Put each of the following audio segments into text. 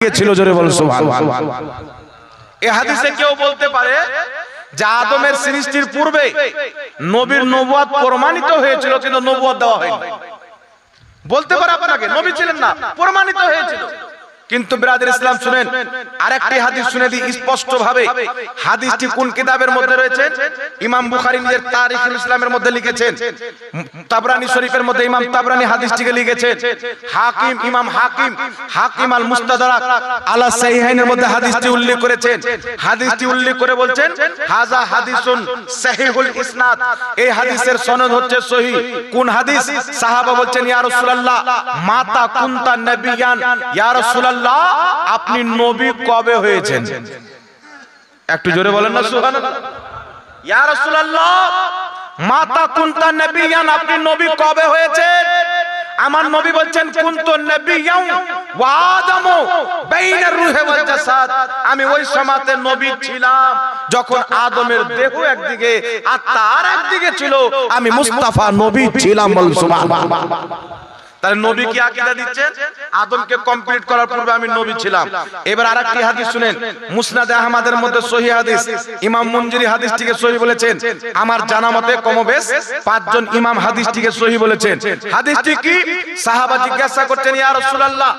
একদিকে ছিল, জোরে বল সুবহানাল্লাহ। এই হাদিসে কেউ বলতে পারে যে আদমের সৃষ্টির পূর্বে নবীর নবুয়ত প্রমাণিত হয়েছিল কিন্তু নবুয়ত দেওয়া হয়নি, বলতে পারে আপনাকে নবী ছিলেন না, প্রমাণিত হয়েছিল। কিন্তু বিরাদর ইসলাম শুনেন, আরেকটি হাদিস শুনে দিই স্পষ্ট ভাবে। হাদিসটি কোন কিতাবের মধ্যে রয়েছে? ইমাম বুখারী নিজের তারিখুল ইসলামের মধ্যে লিখেছেন, তাবরানী শরীফের মধ্যে ইমাম তাবরানী হাদিসটিকে লিখেছেন, হাকিম ইমাম হাকিম আল মুস্তাদরাক আলা সাহিহাইনের মধ্যে হাদিসটি উল্লেখ করেছেন। হাদিসটি উল্লেখ করে বলছেন হাযা হাদিসুন সহিহুল ইসনাদ, এই হাদিসের সনদ হচ্ছে সহিহ। কোন হাদিস? সাহাবা বলছেন ইয়া রাসূলুল্লাহ মাতা কুনতা নবিয়ান, ইয়া রাসূলুল্লাহ আপনি নবী কবে হয়েছেন? একটু জোরে বলেন না সুবহানাল্লাহ। ইয়া রাসূলুল্লাহ মাতা কুনতা নবিয়ান, আপনি নবী কবে হয়েছেন? আমার নবী বলছেন কুনতু নবিয়ান ওয়া আদামু বাইনার রূহি ওয়াল জাসাদ, আমি ওই সময়তে নবী ছিলাম যখন আদমের দেহ একদিকে আত্মা আর একদিকে ছিল, আমি মুস্তাফা নবী ছিলাম। বল সুবহানাল্লাহ। তাহলে নবী কি আকীদা দিচ্ছেন? আদমকে কমপ্লিট করার পূর্বে আমি নবী ছিলাম। এবার আরেকটি হাদিস শুনেন, মুসনাদে আহমদের মধ্যে সহিহ হাদিস, ইমাম মুনজিরি হাদিসটিকে সহিহ বলেছেন। আমার জানা মতে কমবেশ 5 জন ইমাম হাদিসটিকে সহিহ বলেছেন। হাদিসটি কি? সাহাবা জিজ্ঞাসা করছেন ইয়া রাসূলুল্লাহ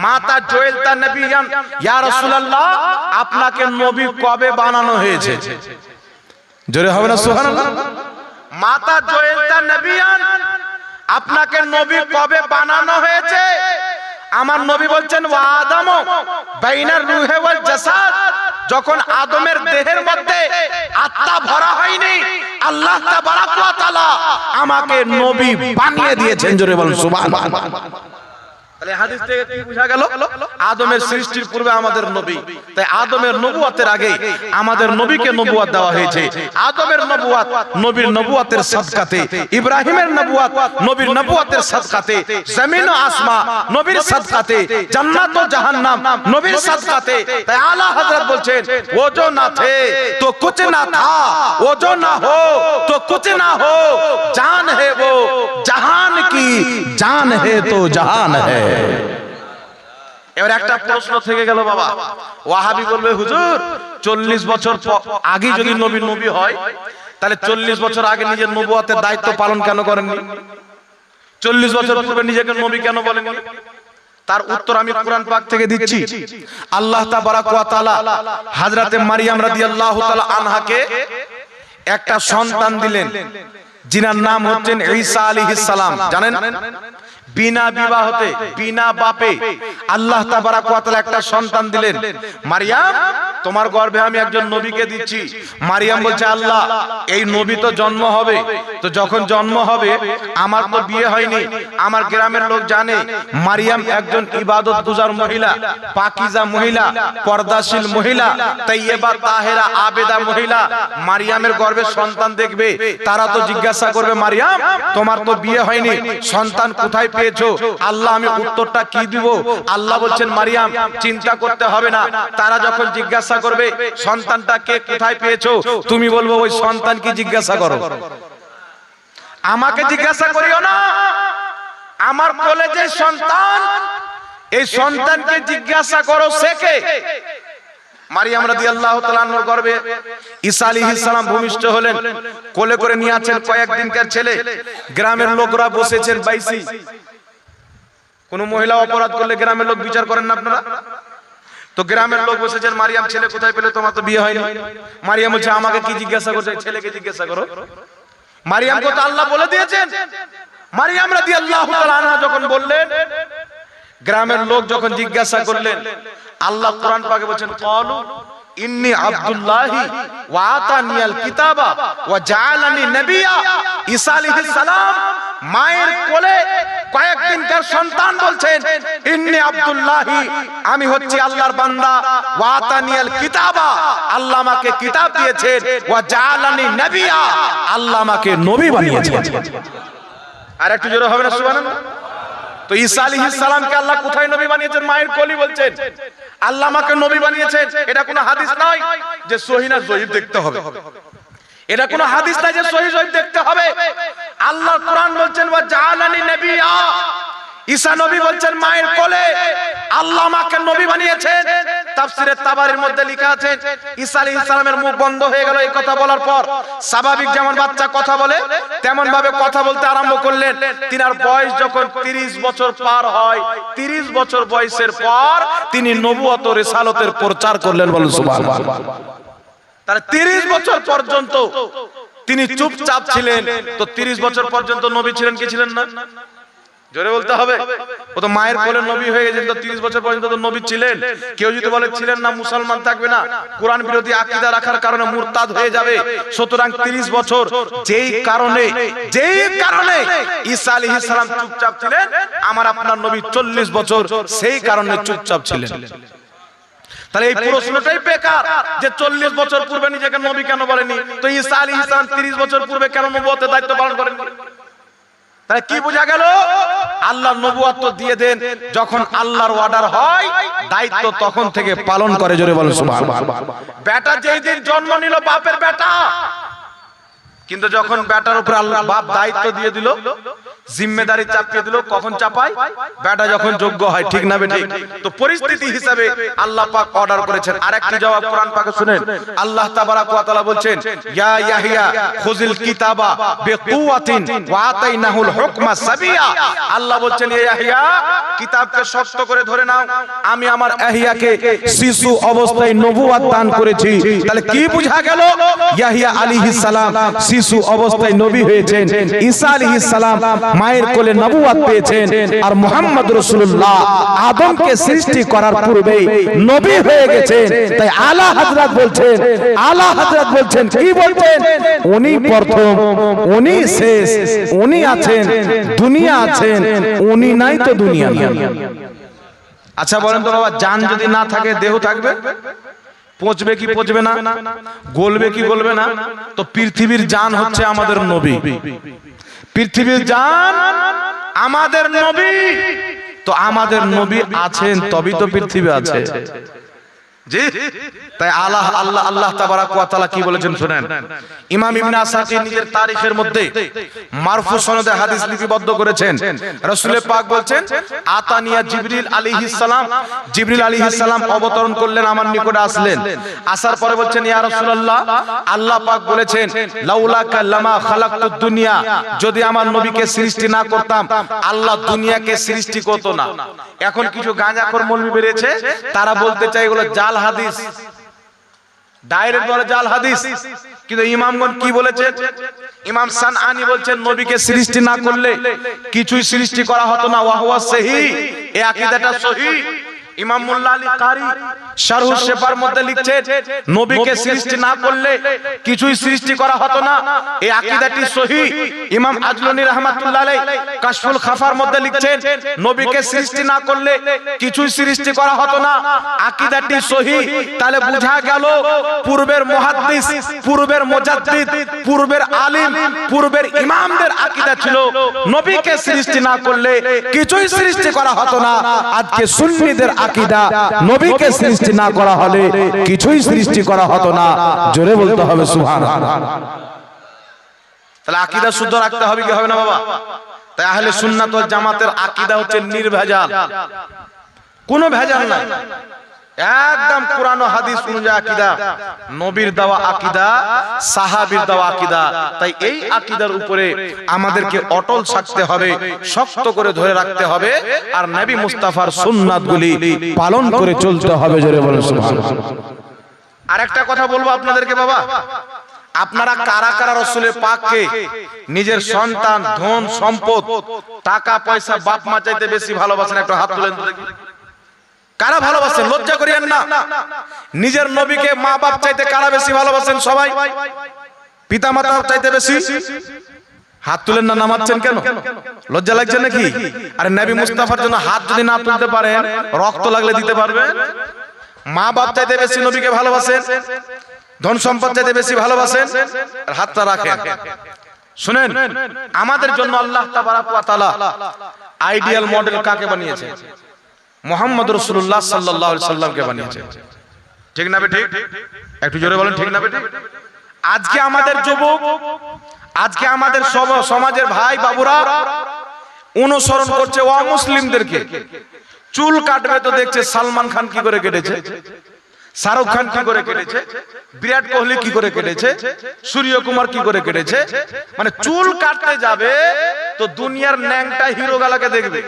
মাতা জুইলতা নবিয়ান, ইয়া রাসূলুল্লাহ আপনাকে নবী কবে বানানো হয়েছে? জোরে হবে না সুবহানাল্লাহ। মাতা জুইলতা নবিয়ান, আপনাকে নবী কবে বানানো হয়েছে? আমার নবী বলছেন ওয়া আদামু বাইনার রূহি ওয়াল জাসাদ, যখন আদমের দেহের মধ্যে আত্মা ভরা হয়নি আল্লাহ তাবারাক ওয়া তাআলা আমাকে নবী বানিয়ে দিয়েছেন। জোরে বলুন সুবহানাল্লাহ। তাহলে হাদিস থেকে কি বোঝা গেল? আদমের সৃষ্টির পূর্বে আমাদের নবী, তাই আদমের নবুয়তের আগে আমাদের নবীকে নবুয়ত দেওয়া হয়েছে। আদমের নবুয়ত নবীর নবুয়তের সাদকাতে, ইব্রাহিমের নবুয়ত নবীর নবুয়তের সাদকাতে, জমিন ও আসমান নবীর সাদকাতে, জান্নাত ও জাহান্নাম নবীর সাদকাতে। তাই আলা হযরত বলছেন ও जो ना थे तो कुछ ना था, वो जो ना हो तो कुछ ना हो, जान है वो जहान की, जान है तो जहान है। এবার একটা প্রশ্ন থেকে গেল বাবা, ওয়াহাবি বলবে হুজুর 40 বছর আগে যদি নবী হয় তাহলে 40 বছর আগে নিজের নবুয়তের দায়িত্ব পালন কেন করেননি? 40 বছর পূর্বে নিজেকে নবী কেন বলেননি? তার উত্তর আমি কোরআন পাক থেকে দিচ্ছি। আল্লাহ তাবারাক ওয়া তাআলা হযরতে মারইয়াম রাদিয়াল্লাহু তাআলা আনহাকে একটা সন্তান দিলেন, যিনার নাম হচ্ছেন ঈসা আলাইহিস সালাম। জানেন বিনা বিবাহতে বিনা বাপে আল্লাহ তাবারাক ওয়া তাআলা একটা সন্তান দিলেন। মারইয়াম তোমার গর্ভে আমি একজন নবীকে দিচ্ছি। মারইয়াম বলছে আল্লাহ এই নবী তো জন্ম হবে, তো যখন জন্ম হবে আমার তো বিয়ে হয়নি, আমার গ্রামের লোক জানে মারইয়াম একজন ইবাদত গুজার মহিলা, পাকিজা মহিলা, পর্দাশীল মহিলা, তাইয়্যিবা তাহেরা আবেদা মহিলা। মারইয়ামের গর্ভে সন্তান দেখবে, তারা তো জিজ্ঞাসা করবে মারইয়াম তোমার তো বিয়ে হয়নি, সন্তান কোথায় পেয়েছো? আল্লাহ আমি উত্তরটা কি দিব? আল্লাহ বলছেন মারইয়াম চিন্তা করতে হবে না, তারা যখন জিজ্ঞাসা করবে সন্তানটা কে কোথায় পেয়েছো, তুমি বলবো ওই সন্তান কি জিজ্ঞাসা করো, আমাকে জিজ্ঞাসা করিও না। আমার কোলে যে সন্তান, এই সন্তানকে জিজ্ঞাসা করো সে কে। মারইয়াম রাদিয়াল্লাহু তাআলা আনহার গর্ভে ঈসা আলাইহিস সালাম ভূমিষ্ঠ হলেন। কোলে করে নিয়ে আছেন কয়েকদিনকার ছেলে। গ্রামের লোকরা বসেছেন বাইসি। কোন মহিলা অপরাধ করলে গ্রামের লোক বিচার করেন না আপনারা? তো গ্রামের লোক বসেছেন, মারইয়াম ছেলে কোথায় পেলে, তোমার তো বিয়ে হয়নি। মারইয়াম বলছে আমাকে কি জিজ্ঞাসা করছে, ছেলেকে জিজ্ঞাসা করো। মারইয়ামকে তো আল্লাহ বলে দিয়েছেন। মারইয়াম রাদিয়াল্লাহু তাআলা আনহা যখন বললেন, গ্রামের লোক যখন জিজ্ঞাসা করলেন, আল্লাহ কোরআন পাকে বলেন ক্বালু ইন্নী আব্দুল্লাহি ওয়া আতানিয়াল কিতাবা ওয়া জাআলানি নবিয়্যা। ঈসা আলাইহিস সালাম মায়ের কোলে কয়েকদিনকার সন্তান বলছেন ইন্নী আব্দুল্লাহি, আমি হচ্ছি আল্লাহর বান্দা, ওয়া আতানিয়াল কিতাবা, আল্লাহ আমাকে কিতাব দিয়েছেন, ওয়া জাআলানি নবিয়্যা, আল্লাহ আমাকে নবী বানিয়েছেন। আর একটু জোরে হবে না সুবহানাল্লাহ। তো ঈসা আলাইহিস সালামকে আল্লাহ কোথায় নবী বানিয়েছেন? মায়ের কোলে বলছেন আল্লাহ আমাকে নবী বানিয়েছেন। এটা কোনো হাদিস নয় যে সহিহ না জয়ীফ দেখতে হবে, এটা কোনো হাদিস নয় যে সহিহ জয়ীফ দেখতে হবে। আল্লাহ কোরআন বলছেন ওয়া জাআলানি নবিয়্যা, ঈসা নবী বলছেন মায়ের কোলে আল্লাহ আমাকে নবী বানিয়েছেন। তাফসীরে তাবারির মধ্যে লেখা আছে ঈসা আলাইহিস সালামের মুখ বন্ধ হয়ে গেল এই কথা বলার পর। স্বাভাবিক যেমন বাচ্চা কথা বলে তেমন ভাবে কথা বলতে আরম্ভ করলেন। তিনার বয়স যখন 30 বছর পার হয়, 30 বছর বয়সের পর তিনি নবুয়ত ও রিসালাতের প্রচার করলেন। বলুন সুবহানাল্লাহ। তাহলে 30 বছর পর্যন্ত তিনি চুপচাপ ছিলেন। তো 30 বছর পর্যন্ত নবী ছিলেন কি ছিলেন না? জোরে বলতে হবে। ও তো মায়ের কোলে নবী হয়ে গেছেন, তো 30 বছর পর্যন্ত তো নবী ছিলেন। কেউ যদি বলে ছিলেন না, মুসলমান থাকবে না, কোরআন বিরোধী আকীদা রাখার কারণে মুরতাদ হয়ে যাবে। সুতরাং 30 বছর যেই কারণে ঈসা আলাইহিস সালাম চুপচাপ ছিলেন, আমার আপনার নবী 40 বছর সেই কারণে চুপচাপ ছিলেন। তাহলে এই প্রশ্নটাই বেকার যে 40 বছর পূর্বে নিজেকে নবী কেন বলেনি, তো ঈসা আলাইহিস সালাম 30 বছর পূর্বে কেন নবুয়তের দায়িত্ব পালন করেন? তাহলে কি বোঝা গেল? আল্লাহর নবুয়ত দিয়ে দেন, যখন আল্লাহর অর্ডার হয় দায়িত্ব তখন থেকে পালন করে। জোরে বলেন সুবহানাল্লাহ। বেটা যেই দিন জন্ম নিল বাপের বেটা, কিন্তু যখন বেটার উপর আল্লাহ বাপ দায়িত্ব দিয়ে দিল, জিম্মেদারি চাপিয়ে দিল, কখন চাপায়? বেটা যখন যোগ্য হয়। ঠিক না বেঠিক? তো পরিস্থিতি হিসাবে আল্লাহ পাক অর্ডার করেছেন। আরেকটি জবাব কোরআন পাকে শুনেন। আল্লাহ তাবারাক ওয়া তাআলা বলছেন, ইয়া ইয়াহইয়া খুযিল কিতাবা বিকুওয়াতিন ওয়া আতাইনাহুল হুকমা সাবিয়া। আল্লাহ বলছেন, ইয়া ইয়াহইয়া কিতাবকে শক্ত করে ধরে নাও, আমি আমার ইয়াহইয়াকে শিশু অবস্থায় নবুয়ত দান করেছি। তাহলে কি বোঝা গেল? ইয়াহইয়া আলাইহিস সালাম শিশু অবস্থায় নবী হয়েছেন, ঈসা আলাইহিস সালাম মায়ের কোলে নবুয়ত পেয়েছেন, আর মুহাম্মদ রাসূলুল্লাহ আদমকে সৃষ্টি করার পূর্বে নবী হয়ে গেছেন। তাই আলা হযরত বলছেন কি বলছেন? উনি প্রথম, উনি শেষ, উনি আছেন, দুনিয়া আছেন, উনি নাই তো দুনিয়া নাই। আচ্ছা বলেন তো বাবা, জান যদি না থাকে দেহ থাকবে? পচবে কি পচবে না? গলবে কি গলবে না? তো পৃথিবীর জান হচ্ছে আমাদের নবী, পৃথিবীর জান আমাদের নবী। তো আমাদের নবী আছেন তবেই তো পৃথিবী আছে। জি, তাই আল্লাহ তাবারাক ওয়া তাআলা কি বলেছেন শুনেন। ইমাম ইবনে আসাকির নিজের তারিখের মধ্যে মারফু সনদে হাদিস লিপিবদ্ধ করেছেন। রাসূল পাক বলছেন, আতানিয়া জিবরিল আলাইহিস সালাম, জিবরিল আলাইহিস সালাম অবতরণ করলেন, আমার নিকটে আসলেন। আসার পরে বলছেন, ইয়া রাসূলুল্লাহ, আল্লাহ পাক বলেছেন, লাউলাকা লামা খালাকতুদ দুনিয়া, যদি আমার নবীকে সৃষ্টি না করতাম আল্লাহ দুনিয়াকে সৃষ্টি করত না। এখন কিছু গাঁজাখোর মৌলবি বেরিয়েছে, তারা বলতে চায় এগুলো জাল হাদিস, ডাইরেক্ট বলে জাল হাদিস। কিন্তু ইমামগণ কি বলেছেন? ইমাম সানআনী বলছেন, নবীকে সৃষ্টি না করলে কিছুই সৃষ্টি করা হতো না। ওয়া হুয়া সহিহ, এই আকীদাটা সহিহ। ইমাম মোল্লা আলী কারি শারহুস শিফার মধ্যে লিখছেন, নবীকে সৃষ্টি না করলে কিছুই সৃষ্টি করা হতো না, এই আকীদাটি সহিহ। ইমাম আজলুনী রাহমাতুল্লাহ আলাইহি কাশফুল খাফার মধ্যে লিখছেন, নবীকে সৃষ্টি না করলে কিছুই সৃষ্টি করা হতো না, আকীদাটি সহিহ। তাহলে বোঝা গেল পূর্বের মুহাদ্দিস, পূর্বের মুজাদ্দিদ, পূর্বের আলিম, পূর্বের ইমামদের আকীদা ছিল নবীকে সৃষ্টি না করলে কিছুই সৃষ্টি করা হতো না। আজকে সুন্নিদের আকীদা, নবীকে সৃষ্টি না করা হলে কিছুই সৃষ্টি করা হতো না। জোরে বলতে হবে সুবহানাল্লাহ। তাহলে আকীদা শুদ্ধ রাখতে হবে কি হবে না বাবা? তাই আহলে সুন্নাত ওয়াল জামাতের আকীদা হচ্ছে নির্ভেজাল, কোনো ভেজাল নাই, একদম কোরআন ও হাদিস অনুযায়ী আকীদা, নবীর দেওয়া আকীদা, সাহাবীর দেওয়া আকীদা। তাই এই আকীদার উপরে আমাদেরকে অটল থাকতে হবে, শক্ত করে ধরে রাখতে হবে, আর নবী মুস্তাফার সুন্নাতগুলি পালন করে চলতে হবে। জোরে বলুন সুবহানাল্লাহ। আরেকটা কথা বলবো আপনাদেরকে বাবা, আপনারা কারা কারা রাসূলের পাককে নিজের সন্তান, ধন সম্পদ, টাকা পয়সা, বাপ মা চাইতে বেশি ভালোবাসেন? একটু হাত তুলেন তো দেখি। কারা ভালোবাসেন? লজ্জা করিয়েন না। নিজের নবীকে মা বাপ চাইতে কারা বেশি ভালোবাসেন? সবাই। পিতা মাতা চাইতে বেশি? হাত তুলেন না, নামাচ্ছেন কেন? লজ্জা লাগছে নাকি? আরে নবী মুস্তাফার জন্য হাত যদি না তুলতে পারেন, রক্ত লাগলে দিতে পারবেন? মা বাপ চাইতে বেশি নবীকে ভালোবাসেন, ধন সম্পদ চাইতে বেশি ভালোবাসেন, আর হাতটা রাখেন। শুনেন, আমাদের জন্য আল্লাহ তাবারাক ওয়া তাআলা আইডিয়াল মডেল কাকে বানিয়েছে? মুহাম্মদ রাসূলুল্লাহ সাল্লাল্লাহু আলাইহি সাল্লামকে বানিয়েছে। ঠিক না বেঠিক? একটু জোরে বলেন, ঠিক না বেঠিক? আজকে আমাদের যুবক, আজকে আমাদের সমাজের ভাই বাবুরা অনুসরণ করছে অমুসলিমদেরকে। চুল কাটবে তো দেখছে সালমান খান কি করে কেটেছে, শাহরুখ খান কি করে কেটেছে, বিরাট কোহলি কি করে কেটেছে, সূর্য কুমার কি করে কেটেছে। মানে চুল কাটতে যাবে তো দুনিয়ার ন্যাংটা হিরো গালাকে দেখবে,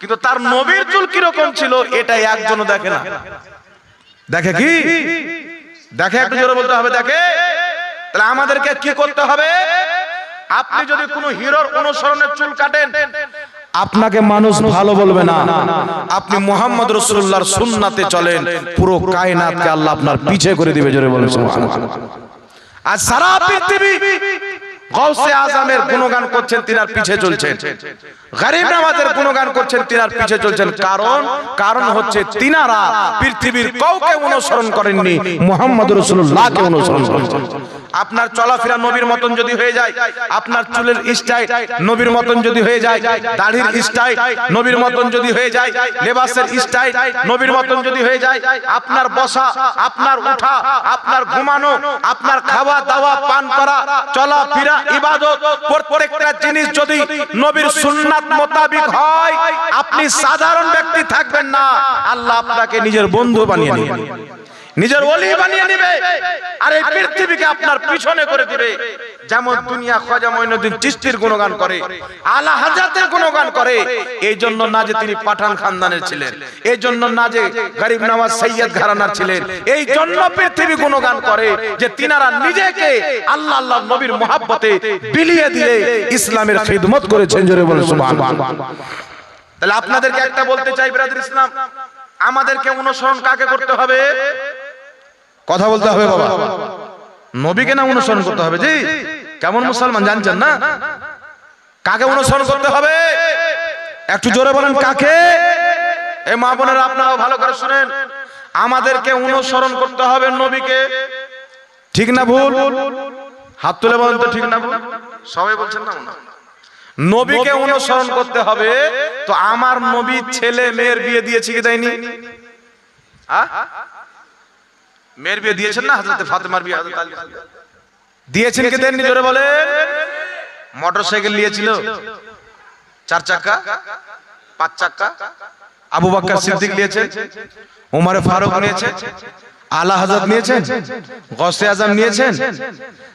কিন্তু তার নবীর চুল কিরকম ছিল এটা একজনও দেখে না। দেখে কি? দেখে? একটু জোরে বলতে হবে দেখে। তাহলে আমাদেরকে কি করতে হবে? আপনি যদি কোনো হিরোর অনুসরণে চুল কাটেন, আপনাকে মানুষ ভালো বলবে না। আপনি মুহাম্মদ রাসূলুল্লাহর সুন্নাতে চলেন, পুরো কায়নাতকে আল্লাহ আপনার পিছে করে দিবে। জোরে বলেন সুবহানাল্লাহ। আর সারা পৃথিবী গাউসে আজমের গুণগান করছেন, তিনার পিছে চলছেন। গরিব নওয়াজের গুণগান করছেন, তিনার পিছে চলছেন। কারণ হচ্ছে তিনারা পৃথিবীর কাউকে অনুসরণ করেননি, মুহাম্মদ রাসূলুল্লাহকে অনুসরণ করেছেন। আপনার চলাফেরা নবীর মতন যদি হয়ে যায়, আপনার চুলের স্টাইল নবীর মতন যদি হয়ে যায়, দাড়ির স্টাইল নবীর মতন যদি হয়ে যায়, লেবাসের স্টাইল নবীর মতন যদি হয়ে যায়, আপনার বসা, আপনার উঠা, আপনার ঘুমানো, আপনার খাওয়া দাওয়া, পান করা, চলাফেরা, ইবাদত, প্রত্যেকটা জিনিস যদি নবীর সুন্নাত মোতাবেক হয়, আপনি সাধারণ ব্যক্তি থাকবেন না, আল্লাহ আপনাকে নিজের বন্ধু বানিয়ে নেবেন, নিজের ওলি বানিয়ে নেবে, আর এই পৃথিবীকে আপনার পিছনে করে দিবে। যেমন দুনিয়া খাজা মঈনুদ্দিন চিশতির গুণগান করে, আলা হযরতের গুণগান করে, এই জন্য না যে তিনি পাঠান খানদানের ছিলেন, এই জন্য না যে গরিব নওয়াজ সৈয়দ ঘরানার ছিলেন, এই জন্য পৃথিবী গুণগান করে যে তিনারা নিজেকে আল্লাহ আল্লাহ নবীর মহব্বতে বিলিয়ে দিয়ে ইসলামের খিদমত করেছেন। জোরে বলেন সুবহানাল্লাহ। তাহলে আপনাদেরকে একটা বলতে চাই ব্রাদার ইসলাম, আমাদেরকে অনুসরণ কাকে করতে হবে? কথা বলতে হবে বাবা, নবীকে না অনুসরণ করতে হবে? জি, কেমন মুসলমান জানছেন না? কাকে অনুসরণ করতে হবে? একটু জোরে বলেন কাকে? এই মা বোনেরা আপনারাও ভালো করে শুনেন, আমাদেরকে অনুসরণ করতে হবে নবীকে। ঠিক না ভুল? হাত তুলে বলেন তো ঠিক না ভুল? সবাই বলছেন না? নবীকে অনুসরণ করতে হবে। তো আমার নবী ছেলে মেয়ের বিয়ে দিয়েছে কি দেয়নি? মেয়ের বিয়ে দিয়েছেন না? হযরত ফাতেমার বিয়ে হযরত আলী দিয়েছেন কি দেননি? জোরে বলেন। মোটরসাইকেল নিয়েছিল, 4 চাকা, 5 চাকা। আবু বকর সিদ্দিক নিয়েছেন, ওমর ফারুক নিয়েছেন, আলা হযরত নিয়েছেন, গাউসে আজম নিয়েছেন।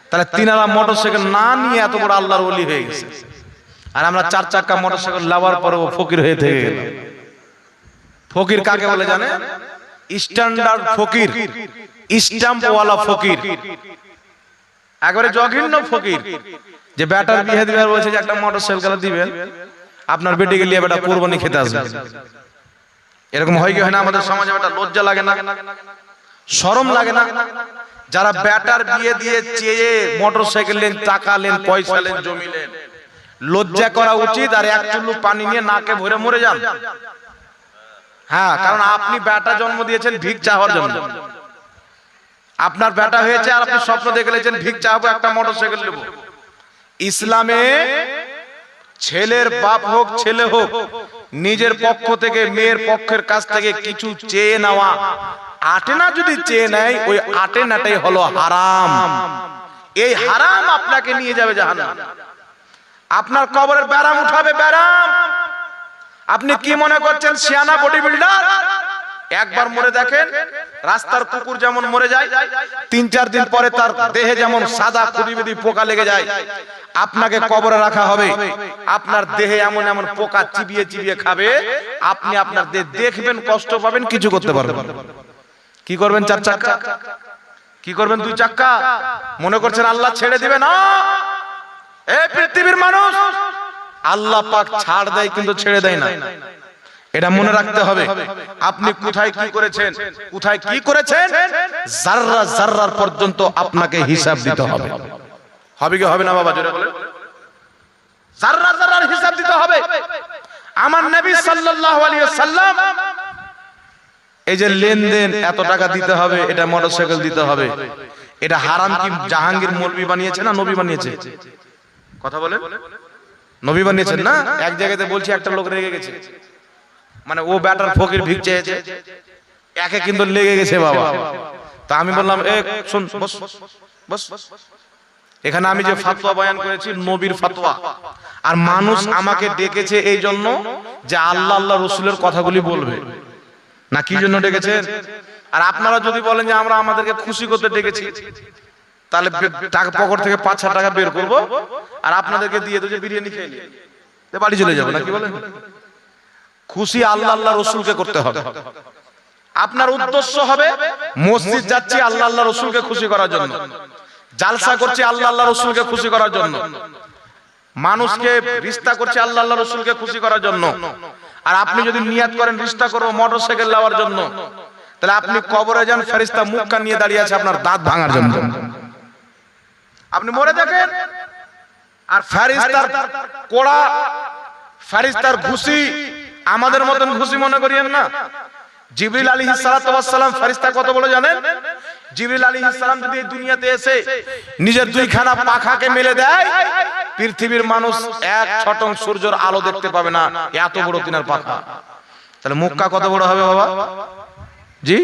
তাহলে তিনারা মোটরসাইকেল না নিয়ে এত বড় আল্লাহর ওলি হয়ে গেছে, আর আমরা 4 চাকা মোটরসাইকেল লাভার পরেও ফকির হয়ে থেকে গেল। ফকির কাকে বলে জানেন? স্ট্যান্ডার্ড ফকির, স্ট্যাম্প ওয়ালা ফকির, একবারে জঘন্য ফকির। যে বেটার বিয়ে দিবার বলছে যে একটা মোটরসাইকেল দিবেন, আপনার বেটিকে নিয়ে বেটা কুরবানি খেতে আসবে। এরকম হয় কি হয় না আমাদের সমাজে? বেটা লজ্জা লাগে না, শরম লাগে না? যারা বেটার বিয়ে দিয়ে চেয়ে মোটরসাইকেল নেন, টাকা নেন, পয়সা নেন, জমি নেন, লজ্জা করা উচিত। আর এক চুল্লু পানি নিয়ে নাকে ভরে মরে যান। হ্যাঁ, কারণ আপনি বেটা জন্ম দিয়েছেন ভিক চাওয়ার জন্য। আপনার বেটা হয়েছে আর আপনি স্বপ্ন দেখলেছেন ভিক চাওয়াবো, একটা মোটরসাইকেল নেব। ইসলামে ছেলের বাপ হোক ছেলে হোক, নিজের পক্ষ থেকে মেয়ের পক্ষের কাছ থেকে কিছু চেয়ে নেওয়া, আটেনা যদি চেয়ে নেয়, ওই আটেনাটাই হলো হারাম। এই হারাম আপনাকে নিয়ে যাবে জাহান্নাম। আপনার কবরের ব্যারাম উঠাবে, ব্যারাম। আপনি কি মনে করছেন শিয়ানা বডি বিল্ডার? একবার মরে দেখেন, রাস্তার কুকুর যেমন মরে যায়, 3-4 দিন পরে তার দেহে যেমন সাদা খুঁড়িবেদি পোকা লেগে যায়, আপনাকে কবরে রাখা হবে, আপনার দেহে এমন এমন পোকা চিবিয়ে চিবিয়ে খাবে, আপনি আপনার দেহ দেখবেন, কষ্ট পাবেন, কিছু করতে পারবেন। কি করবেন? 4 চাকা? কি করবেন 2 চাকা? মনে করছেন আল্লাহ ছেড়ে দিবে? না। এই পৃথিবীর মানুষ, আল্লাহ পাক ছাড় দেয় কিন্তু ছেড়ে দেয় না, এটা মনে রাখতে হবে। আপনি কোথায় কি করেছেন, কোথায় কি করেছেন, জাররা জাররার পর্যন্ত আপনাকে হিসাব দিতে হবে। হবে কি হবে না বাবা? জোরে বলেন। জাররা জাররার হিসাব দিতে হবে। আমার নবী সাল্লাল্লাহু আলাইহি ওয়াসাল্লাম এই যে লেনদেন এত টাকা দিতে হবে, এটা মোটরসাইকেল দিতে হবে, এটা হারাম কি জাহাঙ্গীর মৌলভী বানিয়েছে না নবী বানিয়েছে? কথা বলেন। নবী বানিয়েছেন না? এক জায়গাতে বলছি একটা লোক রেগে গেছে, মানে ও ব্যাটার ফকির ভিক চেয়েছে, একে কিন্তু লেগে গেছে বাবা। তা আমি বললাম, এ শুন, বস বস, এখানে আমি যে ফতোয়া বয়ান করেছি নবীর ফতোয়া, আর মানুষ আমাকে ডেকেছে এই জন্য যে আল্লাহ আল্লাহ রসুলের কথাগুলি বলবে, না কি জন্য ডেকেছেন? আর আপনারা যদি বলেন যে আমরা আমাদেরকে খুশি করতে ডেকেছি, তাহলে টাকা পকেট থেকে 5,000 টাকা বের করব আর আপনাদেরকে দিয়ে দেবো যে বিরিয়ানি খেয়ে নিয়ে বাড়ি চলে যাবো, না কি বলেন? খুশি আল্লাহ আল্লাহ রসুলকে করতে হবে। আপনার উদ্দেশ্য হবে মসজিদ যাচ্ছি আল্লাহ আল্লাহ রসুলকে খুশি করার জন্য, জালসা করছি আল্লাহ আল্লাহ রসুলকে খুশি করার জন্য, মানুষকে রিস্তা করছি আল্লাহ আল্লাহ রসুলকে খুশি করার জন্য। আর আপনি যদি নিয়াত করেন রিস্তা করবো মোটরসাইকেল নেওয়ার জন্য, তাহলে আপনি কবরে যান, ফেরেশতা মুক্কা নিয়ে দাঁড়িয়ে আছে আপনার দাঁত ভাঙার জন্য। আপনি মরে দেখেন, আর ফেরেশতার কোড়া, ফেরেশতার ঘুষি আমাদের মতন ঘুষি মনে করিয়েন না। জিবরিল আলাইহিস সালাতু ওয়াস সালাম ফেরেশতা কত বড় জানেন? জিবরিল আলাইহিস সালাম যদি এই দুনিয়াতে এসে নিজের দুইখানা পাখাকে মেলে দেয়, পৃথিবীর মানুষ এক ছটং সূর্যের আলো দেখতে পাবে না, এত বড় তিনার পাখা। তাহলে মুক্কা কত বড় হবে বাবা? জি,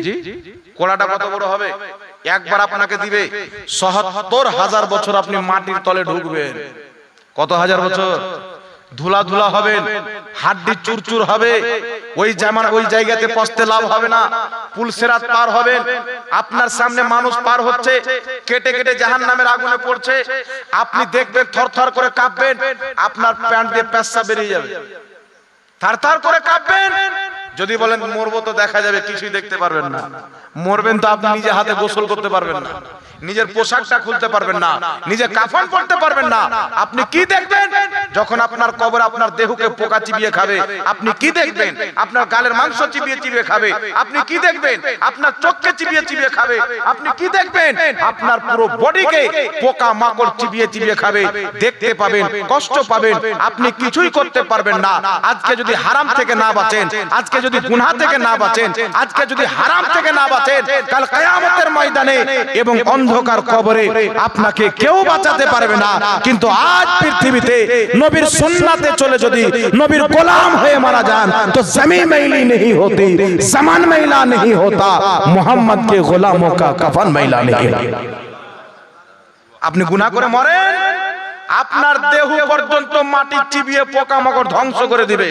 কোড়াটা কত বড় হবে? একবার আপনাকে দিবে ৭৭,০০০ বছর আপনি মাটির তলে ঢুকবেন। কত হাজার বছর? ধুলা ধুলা হবেন, হাড্ডি চুরচুর হবে, ওই জায়গাতে পৌঁছতে লাভ হবে না। পুলসেরাত পার হবেন, আপনার সামনে মানুষ পার হচ্ছে, কেটে কেটে জাহান্নামের আগুনে পড়ছে, আপনি দেখবেন থরথর করে কাঁপবেন, আপনার প্যান্ট দিয়ে পেশা বেরিয়ে যাবে, থারথার করে কাঁপবেন। যদি বলেন মরবো তো দেখা যাবে, কিছুই দেখতে পারবেন না। মরবেন তো আপনি নিজে হাতে গোসল করতে পারবেন না, নিজের পোশাকটা খুলতে পারবেন না, নিজে কাফন পরতে পারবেন না। আপনি কি দেখবেন যখন আপনার কবর আপনার দেহকে পোকা চিবিয়ে খাবে? আপনি কি দেখবেন? আপনার গালের মাংস চিবিয়ে চিবিয়ে খাবে। আপনি কি দেখবেন? আপনার চোখকে চিবিয়ে চিবিয়ে খাবে। আপনি কি দেখবেন? আপনার পুরো বডিকে পোকা মাকড় চিবিয়ে চিবিয়ে খাবে। দেখতে পাবেন, কষ্ট পাবেন, আপনি কিছুই করতে পারবেন না। আজকে যদি হারাম থেকে না বাঁচেন, আজকে যদি গুনাহ থেকে না বাঁচেন, আজকে যদি হারাম থেকে না বাঁচেন, কাল কিয়ামতের ময়দানে এবং অন্ধকার কবরে আপনাকে কেউ বাঁচাতে পারবে না। কিন্তু আজ পৃথিবীতে নবীর সুন্নাতে চলে যদি নবীর গোলাম হয়ে মারা যান, তো জমি मैली नहीं होती, ज़मान मैला नहीं होता, मोहम्मद के गुलामों का कफन मैला नहीं। আপনি গুনাহ করে মরেন, আপনার দেহ পর্যন্ত মাটি চিবিয়ে পোকামাকড় ধ্বংস করে দিবে।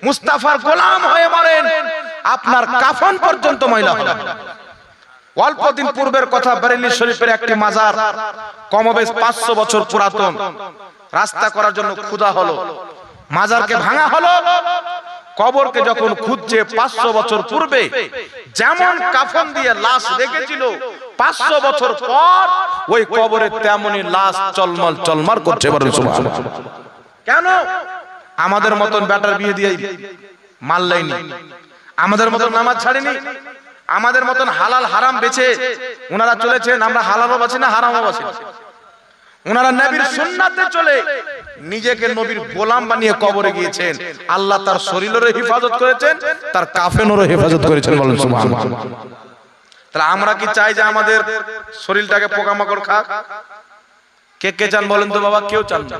মুস্তাফার গোলাম হয়ে মরেন, আপনার কাফন পর্যন্ত ময়লা হবে। অল্প দিন পূর্বের কথা, বেরেলি শরীফের একটি মাজার কমবেশ 500 বছর পুরাতন, রাস্তা করার জন্য খুদা হলো, মাজারকে ভাঙা হলো। কবরকে যখন খুঁজছে 500 বছর পূর্বে যেমন কাফন দিয়ে লাশ রেখেছিল, 500 বছর পর ওই কবরে তেমনি লাশ চলমল চলমার করছে। বলেন সুবহানাল্লাহ। কেন? আমাদের মতন বেটার বিয়ে দিয়ে মারলেনি, আমাদের মতন নামাজ ছাড়েনি, আমাদের মতন হালাল হারাম বেছে ওনারা চলেছেন। আমরা হালালও বাঁচি না, হারামও বাঁচি না। ওনারা নবীর সুন্নাতে চলে নিজেকে নবীর গোলাম বানিয়ে কবরে গিয়েছেন। আল্লাহ তার শরীরেরও হেফাজত করেছেন, তার কাফনেরও হেফাজত করেছেন। বলেন সুবহানাল্লাহ। তাহলে আমরা কি চাই যে আমাদের শরীরটাকে পোকামাকড় খাক? কে কে চান বলেন তো বাবা? কেউ চান না।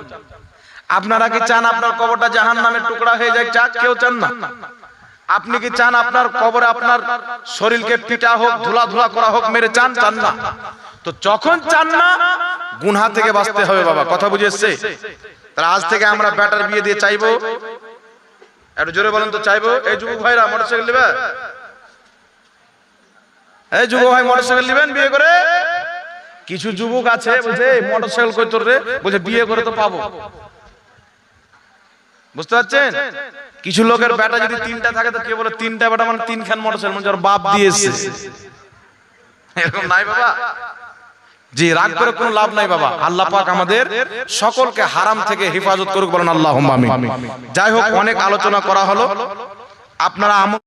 আপনারা কি চান আপনার কবরটা জাহান্নামের টুকরা হয়ে যায়? কেউ চান না। আপনি কি চান আপনার কবরে আপনার শরীরকে পিটা হোক, ধুলা ধুলা করা হোক, মেরে চান? চান না। তো যখন চান না, গুনাহ থেকে বাঁচতে হবে বাবা। কথা বুঝে এসছে? তাহলে আজ থেকে আমরা বেটার বিয়ে দিয়ে চাইবো, একটু জোরে বলেন তো, চাইবো। এই যুবক ভাইরা মোটরসাইকেল নেবে? এই যুবক ভাই মোটরসাইকেল নেবেন বিয়ে করে? কিছু যুবক আছে বলছে মোটরসাইকেল কই তোর রে? বলছে বিয়ে করে তো পাবো। বুঝতে পারছেন? কিছু লোকের বেটা যদি 3টা থাকে তো কে বলে 3টা বেটা মানে 3খান মোটরসাইকেল, মানে বাপ দিয়েছে। এরকম নাই বাবা। জি, রাগ করে কোনো লাভ নাই বাবা। আল্লাহ পাক আমাদের সকলকে হারাম থেকে হেফাজত করুক। বলেন আল্লাহুম্মা আমিন। যাই হোক, অনেক আলোচনা করা হলো। আপনারা